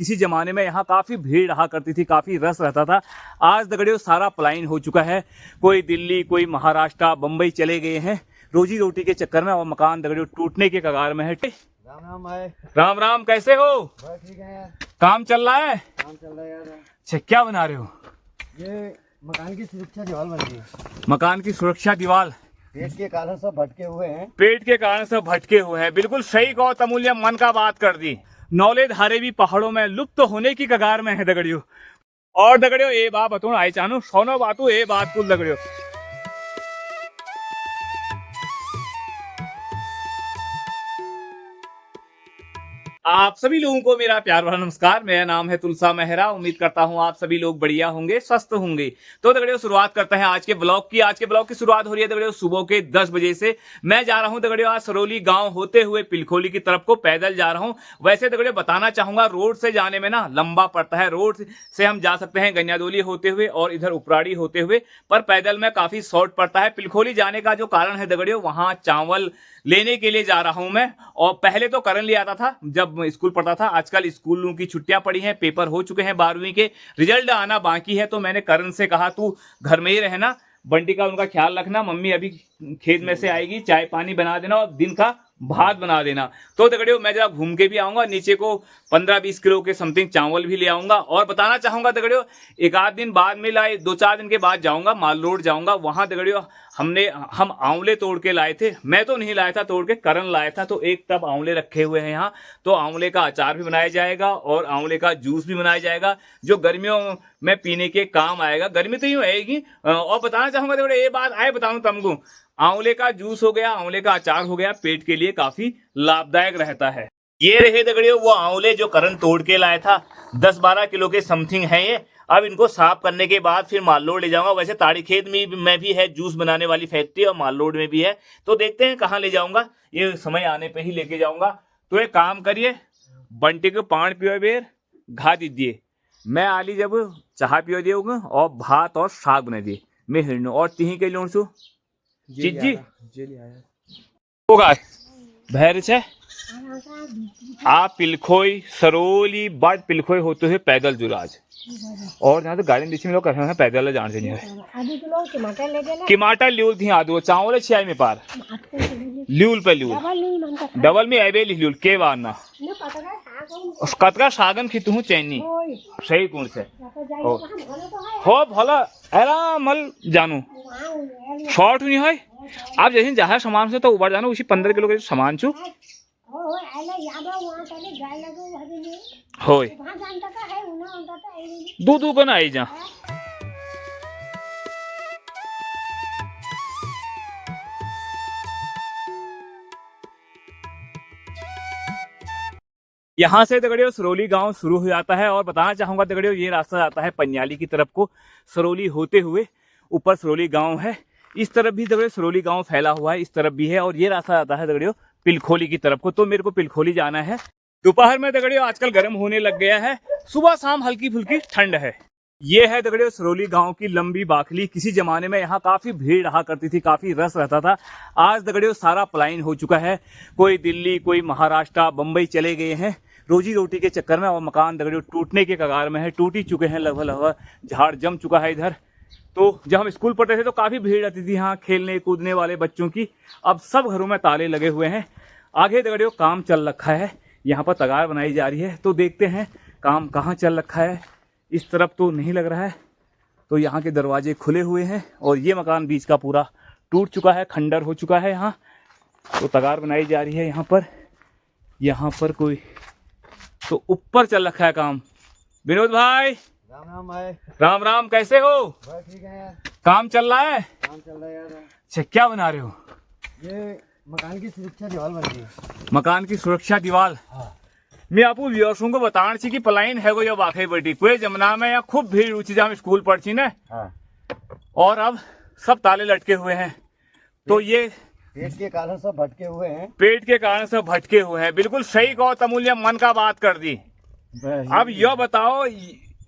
किसी जमाने में यहाँ काफ़ी भीड़ रहा करती थी, काफ़ी रस रहता था। आज दगड़ियों सारा पलायन हो चुका है। कोई दिल्ली, कोई महाराष्ट्र, बम्बई चले गए हैं रोजी रोटी के चक्कर में, और मकान दगड़ियों टूटने के कगार में है। राम राम भाई। राम राम, कैसे हो? बस ठीक है यार। काम चल रहा है? काम चल रहा है यार। अच्छा, क्या बना रहे हो? ये मकान की सुरक्षा दीवार बन रही है। मकान की सुरक्षा दीवार। पेट के कारण सब भटके हुए हैं। पेट के कारण सब भटके हुए हैं, बिल्कुल सही कहो तमूल्य, मन का बात कर दी। नौले धारे भी पहाड़ों में लुप्त होने की कगार में है दगड़ियों। और दगड़ियों ये बात बताऊं, आई चाहूँ सोनो बातू ये बात कुल दगड़ियों। आप सभी लोगों को मेरा प्यार भरा नमस्कार। मेरा नाम है तुलसा मेहरा। उम्मीद करता हूं आप सभी लोग बढ़िया होंगे, स्वस्थ होंगे। तो दगड़ियों शुरुआत करते हैं आज के ब्लॉग की। आज के ब्लॉग की शुरुआत हो रही है दगड़ियों सुबह के 10 बजे से। मैं जा रहा हूं दगड़ियों आज सरौली गांव होते हुए पिलखोली की तरफ को पैदल जा रहा हूं। वैसे दगड़ियों बताना चाहूंगा, रोड से जाने में ना लंबा पड़ता है। रोड से हम जा सकते हैं गन्यादोली होते हुए और इधर उपराड़ी होते हुए, पर पैदल में काफी शॉर्ट पड़ता है। पिलखोली जाने का जो कारण है दगड़ियों, वहां चावल लेने के लिए जा रहा हूं मैं। और पहले तो करण ले आता था जब स्कूल पढ़ता था। आजकल स्कूलों की छुट्टियां पड़ी हैं, पेपर हो चुके हैं 12वीं के, रिजल्ट आना बाकी है। तो मैंने करण से कहा तू घर में ही रहना, बंटी का उनका ख्याल रखना, मम्मी अभी खेत में से आएगी, चाय पानी बना देना और दिन का भात बना देना। तो दगड़ियों मैं जरा घूम के भी आऊंगा, नीचे को 15-20 किलो के समथिंग चावल भी ले आऊंगा। और बताना चाहूंगा दगड़ियों, एक आध दिन बाद में लाए, 2-4 दिन के बाद जाऊंगा, माल रोड जाऊंगा। वहां दगड़ियों हम आंवले तोड़ के लाए थे। मैं तो नहीं लाया था तोड़ के, करण लाया था। तो एक टब आंवले रखे हुए हैं यहाँ। तो आंवले का अचार भी बनाया जाएगा और आंवले का जूस भी बनाया जाएगा, जो गर्मियों में पीने के काम आएगा। गर्मी तो यूं आएगी। और बताना चाहूंगा दगड़ियों ये बात आए बताऊं तुमको, आंवले का जूस हो गया, आंवले का अचार हो गया, पेट के लिए काफी लाभदायक रहता है। ये रहे दगड़ियों वो आंवले जो करण तोड़ के लाया था, 10-12 किलो के समथिंग है ये। अब इनको साफ करने के बाद फिर मालरोड ले जाऊंगा। वैसे ताड़ी खेत में भी है जूस बनाने वाली फैक्ट्री, और मालरोड में भी है। तो देखते हैं कहाँ ले जाऊंगा, ये समय आने पे ही लेके जाऊंगा। तो एक काम करिए, बंटी को पान पियो बेर घा दीजिए, मैं आली जब चाह पियो दिए और भात और साग बना दिए, मैं हिरनो और तिही के लोन सु चीजी होगा भैर छे। आप पिलखोई सरौली बाट पिलखोई होते हुए पैदल जुराज, और जहाँ से गाड़ी नीचे में लोग कर रहे हैं पैदल जान से नहीं। टमाटर ल्यूल थी आदू चावल छियाई में पार ल्यूल पे ल्यूल डबल में एबे ल्यूल के वारना कतका सागन खितु हूँ चैनी सही कौन से हो भला आराम मल जानू शॉर्ट नहीं है। आप जैसे जहाँ सामान से तो ऊपर जानो, उसी 15 किलो के सामान छू होय दूध को ना आई जा। यहाँ से दगड़ियों सरौली गांव शुरू हो जाता है। और बताना चाहूंगा दगड़ियों ये रास्ता जाता है पंजाली की तरफ को, सरौली होते हुए ऊपर सरौली गांव है। इस तरफ भी दगड़ियों सरौली गांव फैला हुआ है, इस तरफ भी है। और ये रास्ता जाता है दगड़ियों पिलखोली की तरफ को। तो मेरे को पिलखोली जाना है। दोपहर में दगड़ियों आजकल गर्म होने लग गया है, सुबह शाम हल्की फुल्की ठंड है। ये है दगड़ियों सरौली गांव की लंबी बाखली। किसी जमाने में यहाँ काफी भीड़ रहा करती थी, काफी रस रहता था। आज दगड़ियों सारा पलायन हो चुका है। कोई दिल्ली, कोई महाराष्ट्र, बम्बई चले गए हैं रोजी रोटी के चक्कर में, और मकान दगड़ियों टूटने के कगार में है, टूट ही चुके हैं लगभग। झाड़ जम चुका है इधर। तो जब हम स्कूल पढ़ते थे तो काफी भीड़ रहती थी यहाँ खेलने कूदने वाले बच्चों की। अब सब घरों में ताले लगे हुए हैं। आगे दगड़ियों काम चल रखा है, यहाँ पर तगार बनाई जा रही है। तो देखते हैं काम कहाँ चल रखा है। इस तरफ तो नहीं लग रहा है। तो यहाँ के दरवाजे खुले हुए हैं और ये मकान बीच का पूरा टूट चुका है, खंडर हो चुका है यहाँ। तो तगार बनाई जा रही है यहाँ पर कोई तो ऊपर चल रखा है काम। विनोद भाई राम राम भाई। राम राम, कैसे हो? बस ठीक है यार। काम चल रहा है? काम चल रहा है यार। अच्छा, क्या बना रहे हो? ये मकान की सुरक्षा दीवार बन रही है। मकान की सुरक्षा दीवार। हाँ। मैं आपको व्यूअर्सों को बताना चाहिए कि पलायन है वो, ये वाकई बेटी कोई जमुना में यहाँ खूब भीड़ हुई थी जब हम स्कूल पढ़ी ना। हाँ। और अब सब ताले लटके हुए हैं। तो ये पेट के कारण सब भटके हुए हैं। पेट के कारण सब भटके हुए हैं, बिल्कुल सही कहो तमूल्य, मन का बात कर दी। अब यह बताओ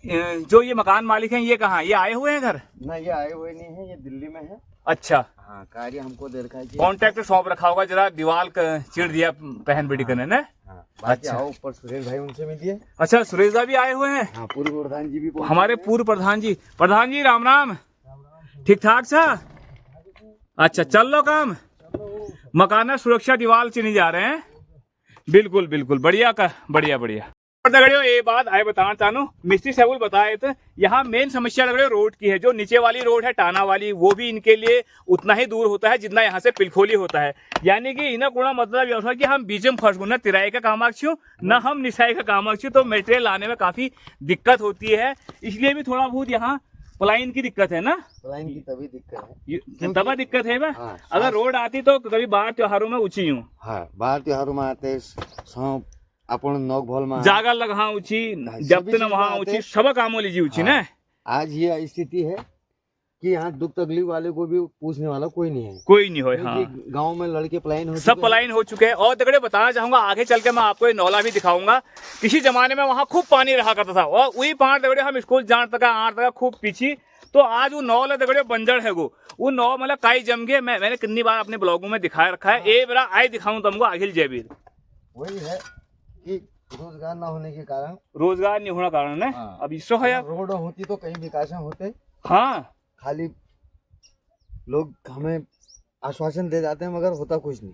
जो ये मकान मालिक हैं ये कहाँ, ये आए हुए हैं घर? ना, ये आए हुए नहीं है, ये दिल्ली में है। अच्छा, हाँ कार्य हमको दे रखा है कि कॉन्ट्रैक्ट सौंप रखा होगा, जरा दीवार चिड़ दिया पहन बेटी करने ने। हाँ, बाकी अच्छा। आओ ऊपर सुरेश भाई उनसे मिलिए। अच्छा, सुरेश भी आए हुए हैं, हाँ पूर्व प्रधान जी भी पहुंचे हमारे हैं। पूर्व प्रधान जी। प्रधान जी राम राम, ठीक ठाक सा? अच्छा, चल लो काम, मकाना सुरक्षा दीवार चिनी जा रहे हैं। बिल्कुल बिल्कुल, बढ़िया का बढ़िया बढ़िया। और दगड़ियों ये बात आए बताना चाहूँ, मिस्त्री साहब बताए थे यहाँ मेन समस्या दगड़ियों रोड की है। जो नीचे वाली रोड है टाना वाली, वो भी इनके लिए उतना ही दूर होता है जितना यहाँ से पिलखोली होता है। यानी कि इन्हें गुणा मतलब यह कि हम बीच में फंस गए, न तिराई का कामाक्षी न हम निशाई का कामाक्षी, तो मटेरियल लाने में काफी दिक्कत होती है। इसलिए भी थोड़ा बहुत यहाँ पलायन की दिक्कत है ना, पलायन की तभी दिक्कत है, तब दिक्कत है बा। हाँ, अगर रोड आती तो कभी बाहर त्योहारों में ऊंची हूँ, हाँ बाहर त्योहारों में आते सौंप अपन नौक भोल में जागा लगा ऊंची, जब न वहाँ ऊंची, सब कामों लीजिए ऊंची ना। आज ये स्थिति है कि यहाँ दुख तकलीफ वाले को भी पूछने वाला कोई नहीं है, कोई नहीं हो। हाँ, गांव में लड़के पलायन हो सब चुके हैं। पलायन हो चुके हैं। और दगड़े बताना चाहूंगा, आगे चल के मैं आपको ये नौला भी दिखाऊंगा। किसी जमाने में वहाँ खूब पानी रहा करता था, और वही पार दगड़े हम स्कूल जान तक आठ तक खूब पीछी, तो आज वो नौल है दगड़े बंजर है वो नौ मतलब काई जम गए। मैंने कितनी बार अपने ब्लॉगों में दिखाया रखा है, एक बार आए दिखाऊं तुमको आखिल जयवीर। वही है कि रोजगार ना होने के कारण, रोजगार नहीं होना कारण है। हाँ। अब इससे है यार। रोड होती तो कहीं विकास होते, हाँ, खाली लोग हमें आश्वासन दे जाते हैं मगर होता कुछ नहीं।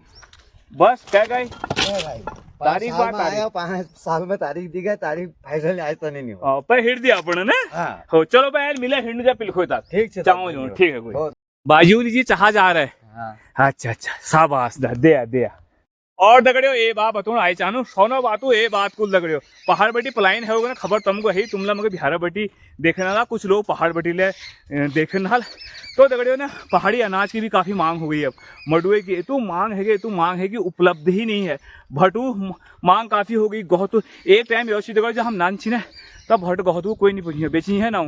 बस क्या गए तारीख बात आया 5 साल में तारीख दी गई, तारीख फाइनल आज तक नहीं हुआ। पर हिट दिया अपन ने। हाँ हो चलो भाई मिले हिंडू जा पिलखो था, ठीक है चाहो जो ठीक है। कोई बाजू जी चाह जा रहा है। हाँ अच्छा अच्छा, शाबाश दे। और दगड़ियो ये बात बताऊँ आई चाहूँ सोनो बातू ये बात कुल दगड़ियो पहाड़ बेटी पलायन है ना, खबर तुमको है तुमला मगर बिहार बेटी देखने ना, कुछ लोग पहाड़ बेटी ले देखने ना। तो दगड़ियो ना पहाड़ी अनाज की भी काफ़ी मांग हो गई है। अब मडुए की तो मांग है कि उपलब्ध ही नहीं है। भटू मांग काफ़ी हो गई। गहतू एक टाइम व्यवस्थित दगड़ियो जब हम नानची ना तब भट गहतू कोई नहीं पूछी बेची है ना,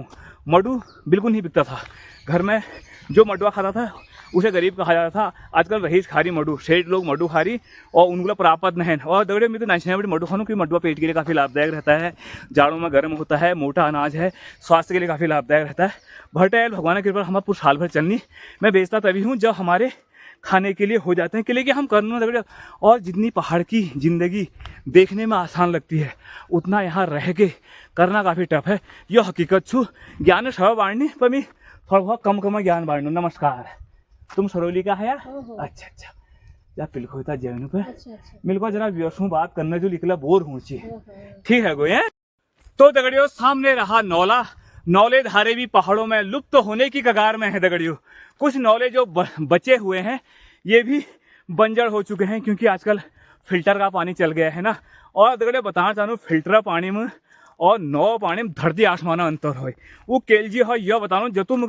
मडू बिल्कुल नहीं बिकता था। घर में जो मडुआ खाता था उसे गरीब कहा जाता था। आजकल रहीस खारी मडू, सेठ लोग मडू खारी और उनको प्राप्त नहीं। और दगड़े में तो नाचने बड़ी मडू खानों की मडुआ पेट के लिए काफ़ी लाभदायक रहता है, जाड़ों में गर्म होता है, मोटा अनाज है, स्वास्थ्य के लिए काफ़ी लाभदायक रहता है। भटेल भगवान के ऊपर हमारे पूरे साल भर चलनी। मैं बेचता तभी हूँ जब हमारे खाने के लिए हो जाते हैं, के लिए कि हम करना दगड़े। और जितनी पहाड़ की ज़िंदगी देखने में आसान लगती है उतना यहाँ रह के करना काफ़ी टफ है। यह हकीकत छू ज्ञान सब बाढ़नी पर मैं थोड़ा बहुत कम ज्ञान बाढ़ू। नमस्कार, तुम सरोली का है यार? अच्छा अच्छा, या पिलखो था जैन पे मिलको जरा व्यवस्था बात करने जो निकला बोर हूँ ठीक है गो। तो दगड़ियों सामने रहा नौला। नौले धारे भी पहाड़ों में लुप्त तो होने की कगार में है दगड़ियों। कुछ नौले जो बचे हुए हैं ये भी बंजर हो चुके हैं क्योंकि आजकल फिल्टर का पानी चल गया है ना। और दगड़ियों बताना चाहूँ फिल्टर पानी में और नौ पानी में धरती आसमान अंतर हो। वो केलजी हो यह बताना जो तुम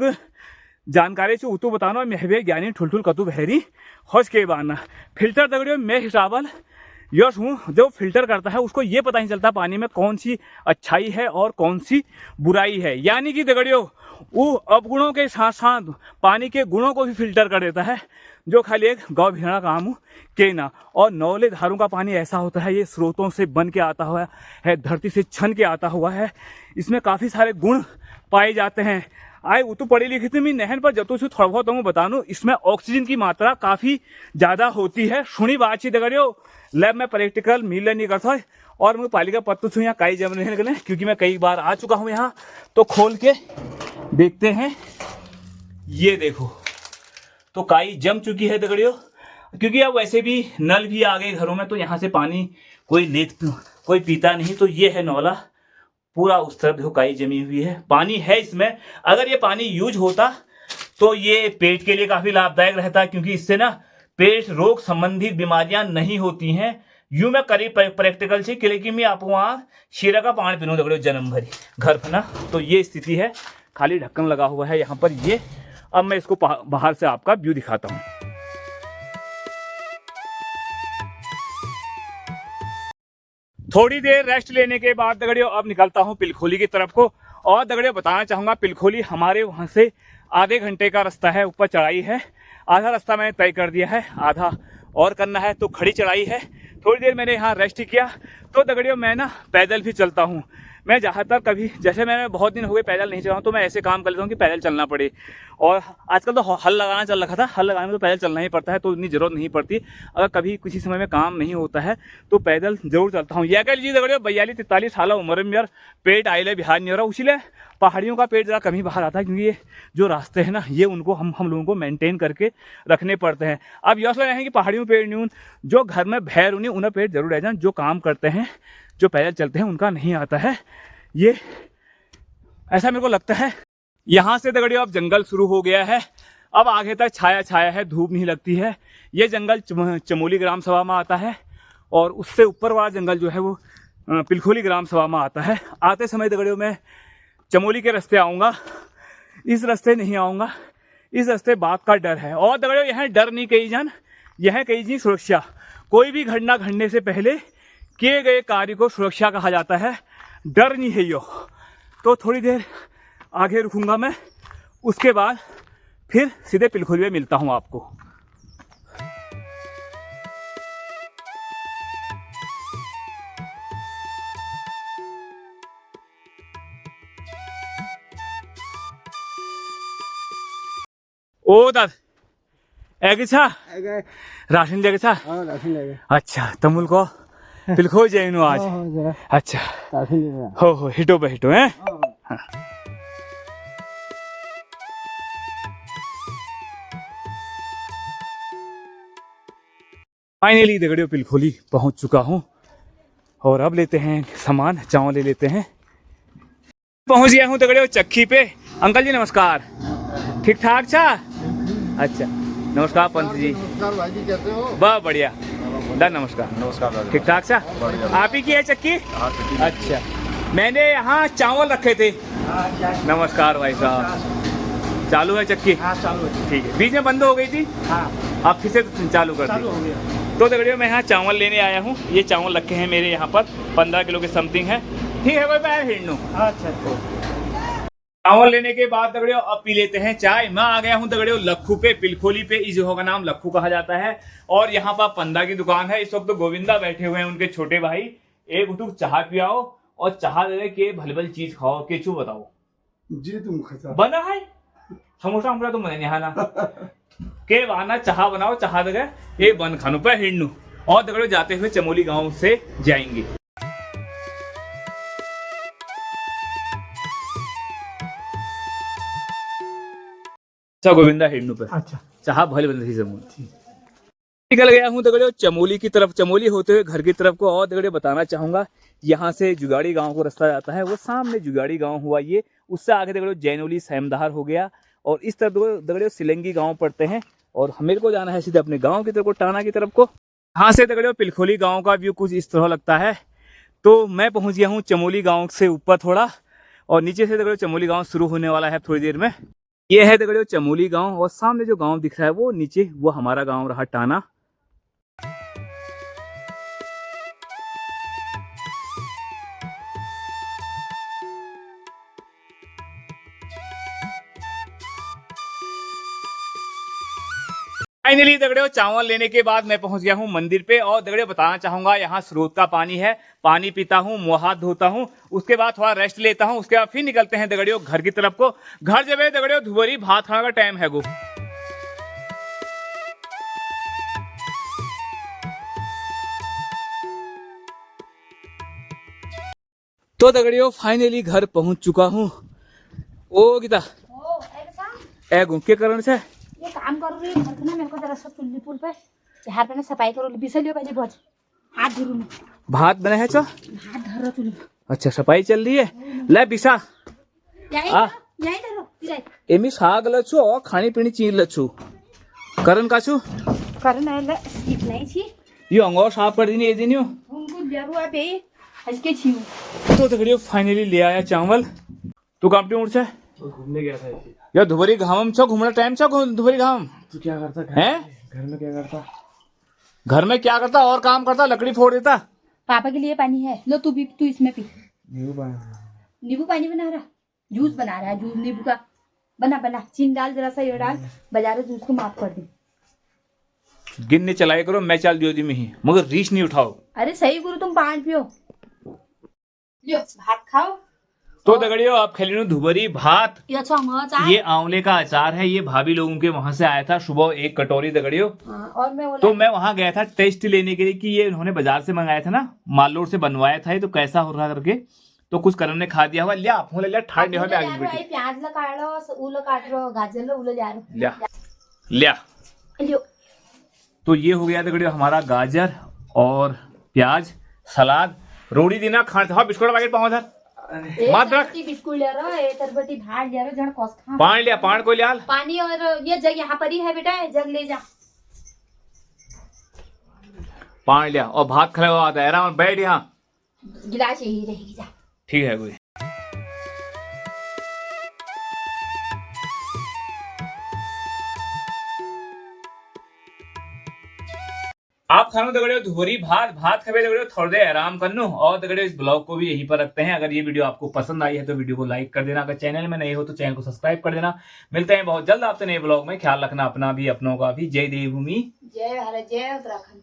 जानकारी से उतू बताना महबे ज्ञानी ठुल कतु बहरी हौस के बाना फिल्टर दगड़ियों मैं हिसाबल यश हूँ। जो फिल्टर करता है उसको ये पता नहीं चलता पानी में कौन सी अच्छाई है और कौन सी बुराई है। यानी कि दगड़ियों वो अवगुणों के साथ साथ पानी के गुणों को भी फिल्टर कर देता है, जो खाली एक गौ भेड़ा काम के ना। और नौले धारों का पानी ऐसा होता है, ये स्रोतों से बन के आता हुआ है, धरती से छन के आता हुआ है। इसमें काफ़ी सारे गुण पाए जाते हैं। आए वो तो पढ़ी लिखी थी मैं नहन पर जतो से थोड़ा बहुत बता दूँ, इसमें ऑक्सीजन की मात्रा काफ़ी ज़्यादा होती है। सुनी बातचीत दगड़ियों लैब में प्रैक्टिकल मिल नहीं करता है। और मैं पालिका पत्तू छू यहाँ कई जम नहीं निकले क्योंकि मैं कई बार आ चुका हूँ यहाँ। तो खोल के देखते हैं, ये देखो तो काई जम चुकी है दगड़ियों, क्योंकि अब वैसे भी नल भी आ गए घरों में तो यहाँ से पानी कोई पीता नहीं। तो ये है नौला, पूरा उस तरफ देखो काई जमी हुई है, पानी है इसमें। अगर ये पानी यूज होता तो ये पेट के लिए काफ़ी लाभदायक रहता है क्योंकि इससे ना पेट रोग संबंधित बीमारियां नहीं होती हैं। यूं मैं करीब प्रैक्टिकल से कि मैं आप वहाँ शीरा का पानी पीनू दगड़ो जन्म भरी घर पर ना। तो ये स्थिति है, खाली ढक्कन लगा हुआ है यहाँ पर ये। अब मैं इसको बाहर से आपका व्यू दिखाता हूँ। थोड़ी देर रेस्ट लेने के बाद दगड़ियों अब निकलता हूँ पिलखोली की तरफ को। और दगड़ियों बताना चाहूँगा पिलखोली हमारे वहाँ से आधे घंटे का रास्ता है, ऊपर चढ़ाई है। आधा रास्ता मैंने तय कर दिया है, आधा और करना है, तो खड़ी चढ़ाई है। थोड़ी देर मैंने यहाँ रेस्ट किया। तो दगड़ियों मैं ना पैदल भी चलता हूँ। मैं ज़्यादातर कभी, जैसे मैंने बहुत दिन हो गए पैदल नहीं चला हूँ, तो मैं ऐसे काम कर लेता हूँ कि पैदल चलना पड़े। और आजकल तो हल लगाना चल रखा था, हल लगाने में तो पैदल चलना ही पड़ता है, तो इतनी ज़रूरत नहीं पड़ती। अगर कभी किसी समय में काम नहीं होता है तो पैदल जरूर चलता हूँ। यह कह लीजिए दगड़ियों 42-43 साल उम्र में यार पेट आइले बिहार नहीं हो रहा, उसीलिए पहाड़ियों का पेट ज़रा कम ही बाहर आता है, क्योंकि ये जो रास्ते हैं ना, ये उनको हम लोगों को मेंटेन करके रखने पड़ते हैं। अब यह सोच रहे हैं कि पहाड़ियों में पेट नहीं, जो घर में भैर उन्हें उन्हें पेट जरूर रह जाए, जो काम करते हैं, जो पैदल चलते हैं, उनका नहीं आता है ये, ऐसा मेरे को लगता है। यहाँ से दगड़ियों अब जंगल शुरू हो गया है, अब आगे तक छाया छाया है, धूप नहीं लगती है। ये जंगल चमोली ग्राम सभा में आता है, और उससे ऊपर वाला जंगल जो है वो पिलखोली ग्राम सभा में आता है। आते समय दगड़ियों मैं चमोली के रास्ते आऊँगा, इस रास्ते नहीं आऊँगा, इस रास्ते बात का डर है। और दगड़ियों यहाँ डर नहीं कही जान, यह कही जी सुरक्षा। कोई भी घटना घटने से पहले किए गए कार्य को सुरक्षा कहा जाता है, डर नहीं है यो। तो थोड़ी देर आगे रुकूंगा मैं, उसके बाद फिर सीधे पिलखोली में मिलता हूँ आपको। ओ दाद एगे छा राशन लेगे छा? हाँ राशन लेगे। अच्छा तमुल को पिलखोली जाइनु आज। अच्छा हो हिटो पे हिटो है। हाँ। फाइनली दगड़ियों पिलखोली पहुंच चुका हूं, और अब लेते हैं सामान, चावल ले लेते हैं। पहुंच गया हूं दगड़ियों चक्की पे। अंकल जी नमस्कार, ठीक ठाक छा? अच्छा नमस्कार पंत जी। नमस्कार भाई जी, कैसे हो? बहुत बढ़िया दा, नमस्कार। नमस्कार। ठीक ठाक छा? आप ही की है चक्की? अच्छा, मैंने यहाँ चावल रखे थे। नमस्कार भाई साहब, चालू है चक्की? हाँ चालू है। ठीक है, बीच में बंद हो गई थी, हाँ आप फिर से चालू कर दी। हो गया। तो दगड़ियों मैं यहाँ चावल लेने आया हूँ, ये चावल रखे हैं मेरे यहाँ पर 15 किलो के समथिंग है। ठीक है भाई, मैं हिड़नू अच्छा चावल लेने के बाद दगड़ियों अब पी लेते हैं चाय। मैं आ गया हूँ दगड़ियों लखू पे, पिलखोली पे। इस जगह का नाम लखू कहा जाता है, और यहाँ पर पंदा की दुकान है। इस वक्त तो गोविंदा बैठे हुए हैं, उनके छोटे भाई। एक घुटुक चाह पियाओ, और चाह दे के भल भल चीज खाओ, केचू बताओ जी तुम खसा बना है समोसा हमरा तो मने निहाना के वाना चाह बनाओ, चाह दे ये बन खानू पे हिड़नू। और दगड़ियों जाते हुए चमोली गांव से जाएंगे। अच्छा गोविंदा हिड़नू पे, अच्छा चाह भले बंद थी जमून। निकल गया हूँ दगड़ियों चमोली की तरफ, चमोली होते हुए घर की तरफ को। और दगड़ियों बताना चाहूंगा, यहाँ से जुगाड़ी गांव को रास्ता जाता है, वो सामने जुगाड़ी गांव हुआ ये। उससे आगे दगड़ियों जैनोली सैमदार हो गया, और इस तरफ दगड़ियों सिलंगी गांव पड़ते हैं। और मेरे को जाना है सीधे अपने गांव की तरफ को, टाना की तरफ को। यहाँ से दगड़ियों पिलखोली गांव का व्यू कुछ इस तरह लगता है। तो मैं पहुंच गया हूँ चमोली गांव से ऊपर थोड़ा, और नीचे से दगड़ियों चमोली गांव शुरू होने वाला है थोड़ी देर में। ये है दगड़ियों चमोली गांव, और सामने जो गांव दिख रहा है वो नीचे, वो हमारा गांव रहा टाना। फाइनली दगड़ियों चावल लेने के बाद मैं पहुंच गया हूं मंदिर पे। और दगड़ियों बताना चाहूंगा, यहाँ स्रोत का पानी है, पानी पीता हूं, मुंह हाथ धोता हूं, उसके बाद थोड़ा रेस्ट लेता हूं, उसके बाद फिर निकलते हैं दगड़ियों घर की तरफ को। घर जब है दगड़ियों धुबरी भात खाने का टाइम है गो। तो दगड़ियों फाइनली घर पहुंच चुका हूं। ओ गीता ओ ऐसा ए के कारण से ये काम कर रही है घर में, मेरे को जरा सा चुल्ली पुल पे हाथ में सफाई करो, बिसलियो पहले बहुत हाथ धरू में भात बने है चो। हाथ धरो चुल्ली। अच्छा सफाई चल रही है, ले बिसा यही आ। यही धरो तिराई एमी साग लछु और खानी पीनी चीज लछु करन काछु करन ले सीख नहीं छी यो अंगोर साफ कर दीनी ए दिनियो उनको जरूर पे आज के छियो। तो दगड़ियों फाइनली ले आया चावल। तू काम पे उठ से घूमने गया था यार धुबरी घाम छो, घूमना टाइम छो धुबरी घाम। तू क्या करता है घर में क्या करता? घर में क्या करता और काम करता, लकड़ी फोड़ देता। पापा के लिए पानी है, लो तू भी, तू इसमें पी। नींबू पानी बना रहा, जूस बना रहा है, जूस नींबू का। बना बना चीनी डाल, जरा सा ये डाल, बाजार जूस को माफ कर दे। गिनने चलाए करो, मैं चल दियो दी में ही, मगर रीच नहीं उठाओ। अरे सही गुरु, तुम पानी पियो। લ્યો ભાત ખાઓ तो दगड़ियों आप खेली धुबरी भात, यो छ म चाय ये आंवले का अचार है। ये भाभी लोगों के वहां से आया था सुबह 1 कटोरी दगड़ियों। और मैं वो तो मैं वहां गया था टेस्ट लेने के लिए कि ये उन्होंने बाजार से मंगाया था ना, मालोर से बनवाया था ये, तो कैसा हो रहा करके। तो कुछ करण ने खा दिया हुआ, लिया आप ले लिया ठाड़ नहीं होता आगे बेटी प्याज ला काढलो उलं काढलो गाजर ला उलं ल्यारो लिया लिया। ल्यो तो ये हो गया दगड़ियों हमारा गाजर और प्याज सलाद। रोटी देना खाना था, बिस्कुट पैकेट पाओ सर मत रख। बिस्कुट ल्यारो ए तरबटी भात ल्यारो जण कस खा पानी लिया, पानी को लिया पानी और ये जग यहाँ पर ही है बेटा, जग ले जा पानी लिया और भात खड़ा हुआ आता है आराम बैठ यहाँ। गिलास यही रहेगी जा। ठीक है कोई आप खानो दगड़ियों धुबरी भात, भात खावे दगड़ियों थोड़ी देर आराम कर लो। और दगड़ियों इस ब्लॉग को भी यहीं पर रखते हैं। अगर ये वीडियो आपको पसंद आई है तो वीडियो को लाइक कर देना, अगर चैनल में नए हो तो चैनल को सब्सक्राइब कर देना। मिलते हैं बहुत जल्द आपसे नए ब्लॉग में। ख्याल रखना अपना भी अपनों का भी। जय देवभूमि, जय भारत, जय उत्तराखंड।